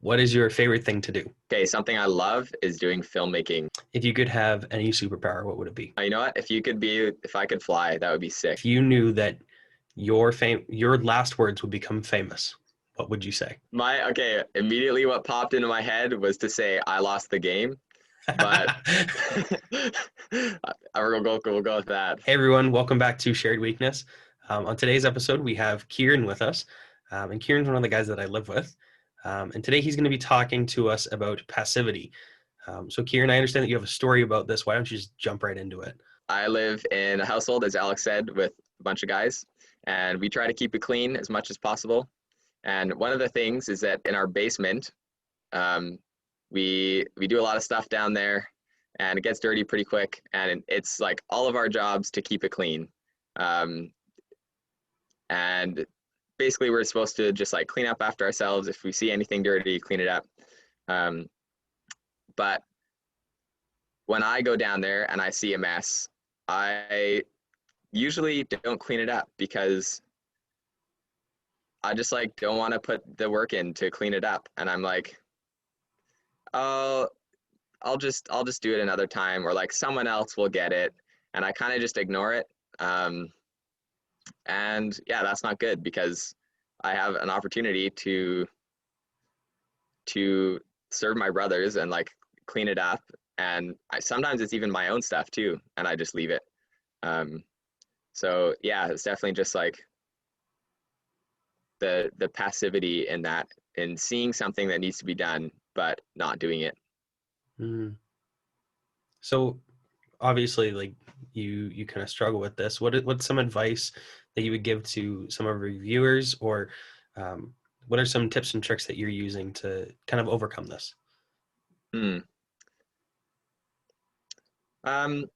What is your favorite thing to do? Okay, something I love is doing filmmaking. If you could have any superpower, what would it be? You know what? If I could fly, that would be sick. If you knew that your last words would become famous, what would you say? Okay, immediately what popped into my head was to say I lost the game, but we'll go with that. Hey everyone, welcome back to Shared Weakness. On today's episode, we have Kieran with us, and Kieran's one of the guys that I live with. And today he's going to be talking to us about passivity. So Kieran, I understand that you have a story about this. Why don't you just jump right into it? I live in a household, as Alex said, with a bunch of guys, and we try to keep it clean as much as possible. And one of the things is that in our basement, um, we do a lot of stuff down there, and it gets dirty pretty quick. And it's like all of our jobs to keep it clean. Um, and basically, we're supposed to just like clean up after ourselves. If we see anything dirty, clean it up. Um, but when I go down there and I see a mess, I usually don't clean it up because I just like don't want to put the work in to clean it up. And I'm like, oh, I'll just do it another time, or like someone else will get it, and I kind of just ignore it. Um, and yeah, that's not good because I have an opportunity to serve my brothers and like clean it up. And sometimes it's even my own stuff too, and I just leave it. Um, so yeah, it's definitely just like the passivity in that, in seeing something that needs to be done but not doing it. Mm. So obviously, like you kind of struggle with this. What's some advice that you would give to some of our viewers, or um, what are some tips and tricks that you're using to kind of overcome this? Hmm. Um,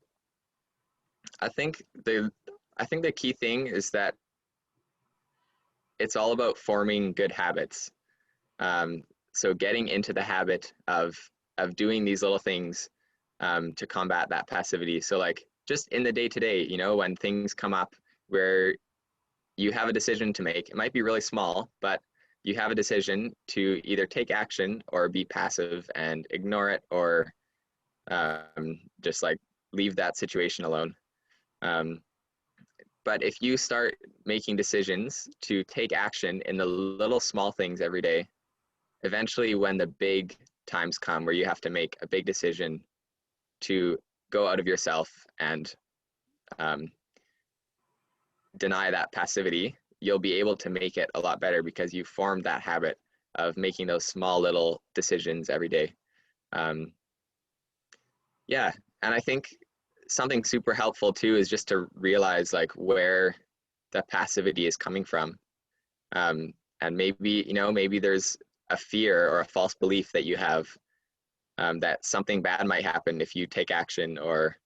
I think the key thing is that it's all about forming good habits. Um, so getting into the habit of doing these little things to combat that passivity. So like just in the day to day, when things come up where you have a decision to make, it might be really small, but you have a decision to either take action or be passive and ignore it, or just like leave that situation alone. Um, but if you start making decisions to take action in the little small things every day, eventually when the big times come where you have to make a big decision to go out of yourself and um, deny that passivity, you'll be able to make it a lot better because you formed that habit of making those small little decisions every day. Um, yeah, and I think something super helpful too is just to realize like where the passivity is coming from. And maybe, maybe there's a fear or a false belief that you have, that something bad might happen if you take action, or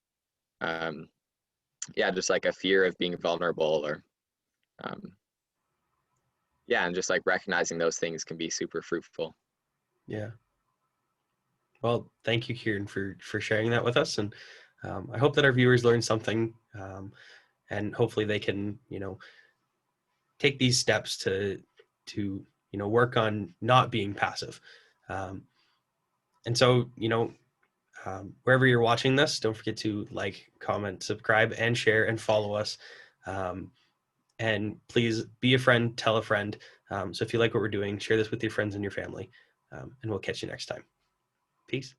um, yeah, just like a fear of being vulnerable, or um, yeah, and just like recognizing those things can be super fruitful. Yeah. Well, thank you, Kieran, for sharing that with us, and I hope that our viewers learned something, and hopefully they can take these steps to work on not being passive. Um, and so wherever you're watching this, don't forget to like, comment, subscribe, and share, and follow us. Um, and please be a friend, tell a friend. So if you like what we're doing, share this with your friends and your family. And we'll catch you next time. Peace.